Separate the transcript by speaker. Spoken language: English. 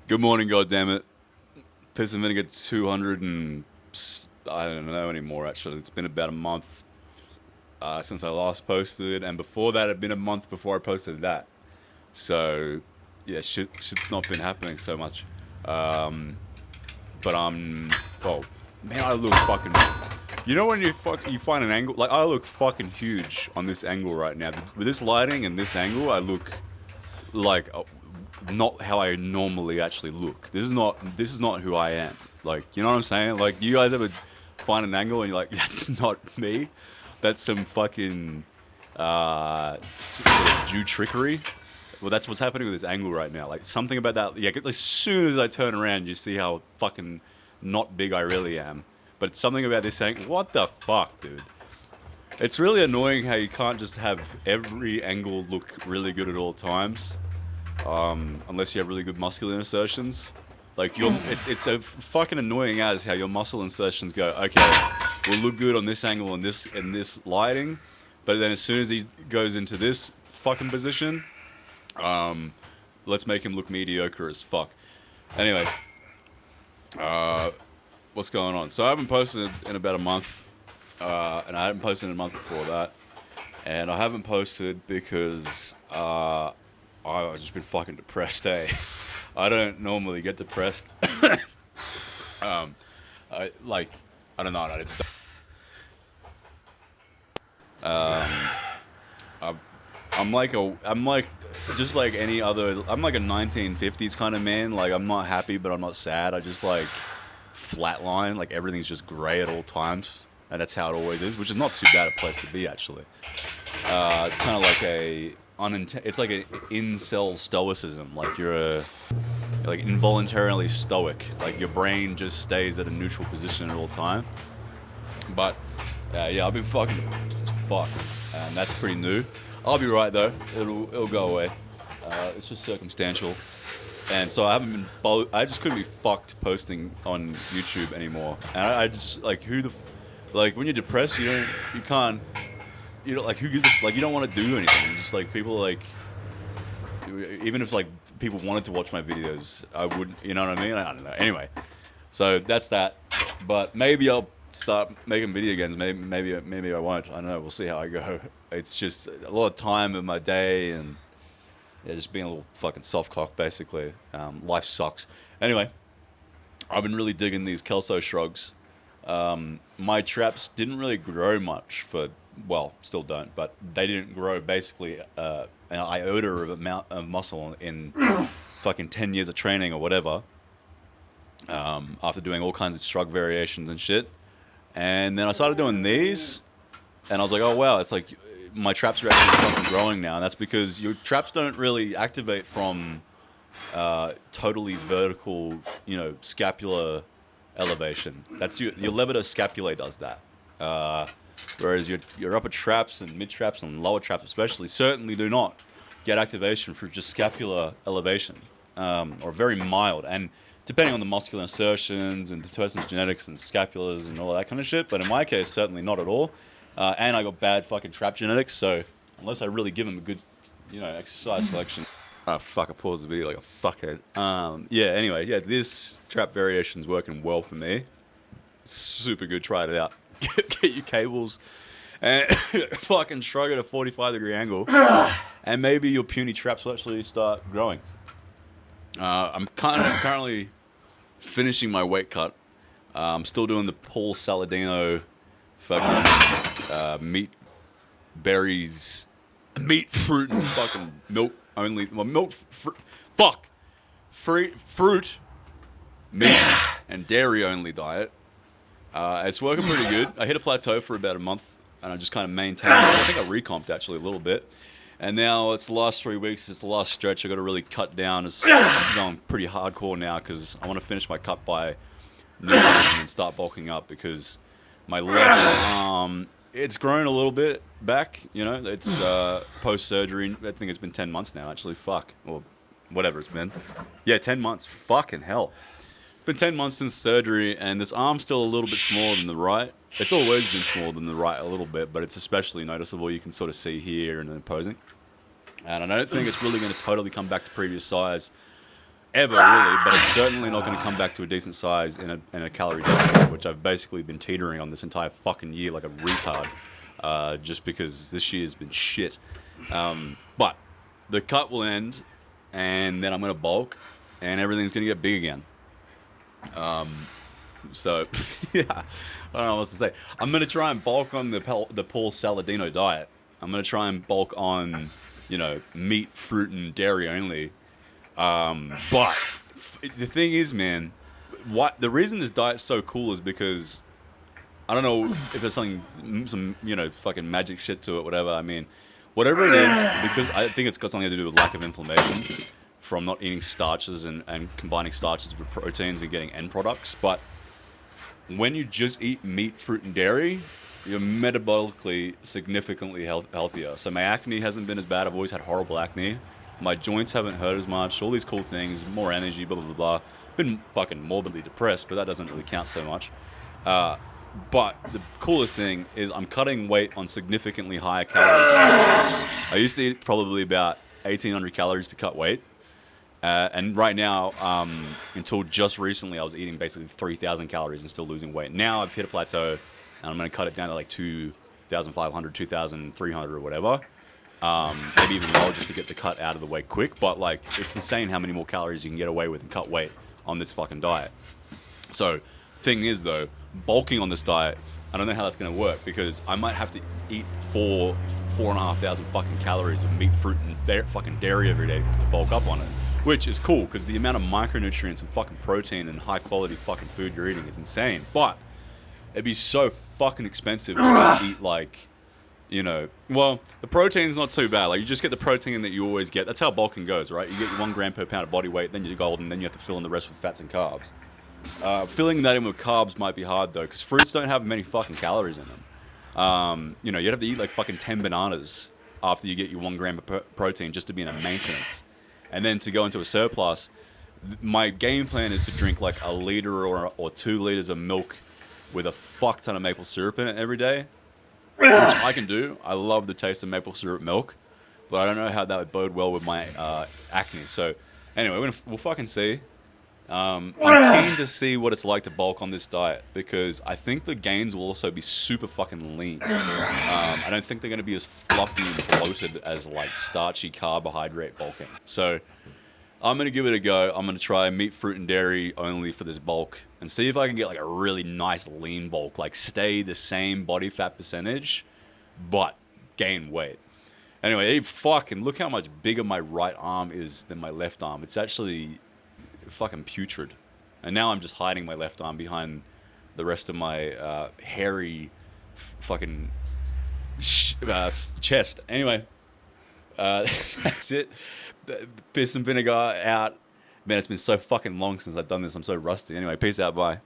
Speaker 1: Good morning, goddammit. Piss and Vinegar 200 and... I don't know anymore, actually. It's been about a month since I last posted, and before that, it'd been a month before I posted that. So, yeah, shit's not been happening so much. But oh, man, I look fucking... You know when you find an angle? Like, I look fucking huge on this angle right now. With this lighting and this angle, I look like not how I normally actually look. This is not who I am. Like, you know what I'm saying? Like, you guys ever find an angle and you're like, that's not me? That's some fucking sort of Jew trickery. Well, that's what's happening with this angle right now. Like, something about that. Yeah, as soon as I turn around, you see how fucking not big I really am. But it's something about this angle. What the fuck, dude? It's really annoying how you can't just have every angle look really good at all times, unless you have really good muscular insertions. Like it's so fucking annoying as how your muscle insertions go. Okay, we'll look good on this angle and this lighting, but then as soon as he goes into this fucking position, let's make him look mediocre as fuck. Anyway, what's going on? So I haven't posted in about a month, and I hadn't posted in a month before that, and I haven't posted because I've just been fucking depressed, eh? I don't normally get depressed. I like, I don't know. I just, I'm like just like any other. I'm like a 1950s kind of man. Like, I'm not happy, but I'm not sad. I just like flatline. Like, everything's just gray at all times, and that's how it always is. Which is not too bad a place to be, actually. It's kind of like it's like an incel stoicism. Like, you're like involuntarily stoic. Like, your brain just stays at a neutral position at all time. But yeah, I've been fucking depressed as fuck, and that's pretty new. I'll be right though. It'll go away. It's just circumstantial, and so I haven't been. I just couldn't be fucked posting on YouTube anymore. And I just like like when you're depressed, you can't. You know, like, who gives like, you don't want to do anything. It's just like, people like, even if like people wanted to watch my videos, I wouldn't. You know what I mean? I don't know. Anyway, so that's that. But maybe I'll start making video games. Maybe I won't. I don't know. We'll see how I go. It's just a lot of time in my day, and yeah, just being a little fucking soft cock, basically. Life sucks. Anyway, I've been really digging these Kelso shrugs. My traps didn't really grow much for, well, still don't, but they didn't grow basically an iota of amount of muscle in fucking 10 years of training or whatever. After doing all kinds of shrug variations and shit. And then I started doing these, and I was like, oh wow, it's like my traps are actually fucking growing now. And that's because your traps don't really activate from totally vertical, scapular elevation. That's your levator scapulae does that. Whereas your upper traps and mid traps and lower traps especially certainly do not get activation for just scapular elevation, or very mild. And depending on the muscular insertions and the person's genetics and scapulars and all that kind of shit. But in my case, certainly not at all. And I got bad fucking trap genetics, so unless I really give them a good, exercise selection. Oh, fuck, I paused the video like a fuckhead. Yeah, anyway, yeah, this trap variation's working well for me. It's super good, try it out. Get your cables and fucking shrug at a 45-degree angle, and maybe your puny traps will actually start growing. I'm currently finishing my weight cut. I'm still doing the Paul Saladino fucking meat, berries, meat, fruit, and fucking milk only. Well, milk, fruit, meat, and dairy only diet. It's working pretty good. I hit a plateau for about a month, and I just kind of maintained it. I think I recomped actually a little bit. And now it's the last 3 weeks. It's the last stretch. I got to really cut down. I'm going pretty hardcore now because I want to finish my cut by noon and start bulking up, because my left arm, it's grown a little bit back. It's post surgery. I think it's been 10 months now. Actually, fuck, or whatever it's been. Yeah, 10 months. Fucking hell. It's been 10 months since surgery, and this arm's still a little bit smaller than the right. It's always been smaller than the right a little bit, but it's especially noticeable. You can sort of see here and then posing. And I don't think it's really going to totally come back to previous size ever really, but it's certainly not going to come back to a decent size in a calorie deficit, which I've basically been teetering on this entire fucking year like a retard, just because this year's been shit. But the cut will end, and then I'm going to bulk, and everything's going to get big again. So, yeah, I don't know what to say. I'm going to try and bulk on the Paul Saladino diet. I'm going to try and bulk on, meat, fruit, and dairy only. But the thing is, man, the reason this diet's so cool is because I don't know if there's some fucking magic shit to it, whatever. I mean, whatever it is, because I think it's got something to do with lack of inflammation from not eating starches and combining starches with proteins and getting end products. But when you just eat meat, fruit, and dairy, you're metabolically significantly healthier. So my acne hasn't been as bad. I've always had horrible acne. My joints haven't hurt as much. All these cool things, more energy, blah, blah, blah, blah. Been fucking morbidly depressed, but that doesn't really count so much. But the coolest thing is I'm cutting weight on significantly higher calories. I used to eat probably about 1,800 calories to cut weight. And right now, until just recently, I was eating basically 3,000 calories and still losing weight. Now I've hit a plateau, and I'm going to cut it down to like 2,500, 2,300 or whatever. Maybe even more just to get the cut out of the way quick. But like, it's insane how many more calories you can get away with and cut weight on this fucking diet. So, thing is though, bulking on this diet, I don't know how that's going to work because I might have to eat 4,500 fucking calories of meat, fruit, and fucking dairy every day to bulk up on it. Which is cool because the amount of micronutrients and fucking protein and high quality fucking food you're eating is insane. But it'd be so fucking expensive to just eat like, well, the protein's not too bad. Like, you just get the protein that you always get. That's how bulking goes, right? You get 1 gram per pound of body weight, then you're golden, then you have to fill in the rest with fats and carbs. Filling that in with carbs might be hard, though, because fruits don't have many fucking calories in them. You'd have to eat, like, fucking 10 bananas after you get your 1 gram of protein just to be in a maintenance. And then to go into a surplus, my game plan is to drink, like, 1 liter or 2 liters of milk with a fuck ton of maple syrup in it every day. Which I can do. I love the taste of maple syrup milk, but I don't know how that would bode well with my acne. So, anyway, we'll fucking see. I'm keen to see what it's like to bulk on this diet because I think the gains will also be super fucking lean. I don't think they're going to be as fluffy and bloated as like starchy carbohydrate bulking. So, I'm going to give it a go. I'm going to try meat, fruit, and dairy only for this bulk and see if I can get like a really nice lean bulk, like stay the same body fat percentage, but gain weight. Anyway, fucking look how much bigger my right arm is than my left arm. It's actually fucking putrid. And now I'm just hiding my left arm behind the rest of my hairy fucking chest. Anyway, that's it. P1ss N Vinegar out. Man, it's been so fucking long since I've done this. I'm so rusty. Anyway, peace out. Bye.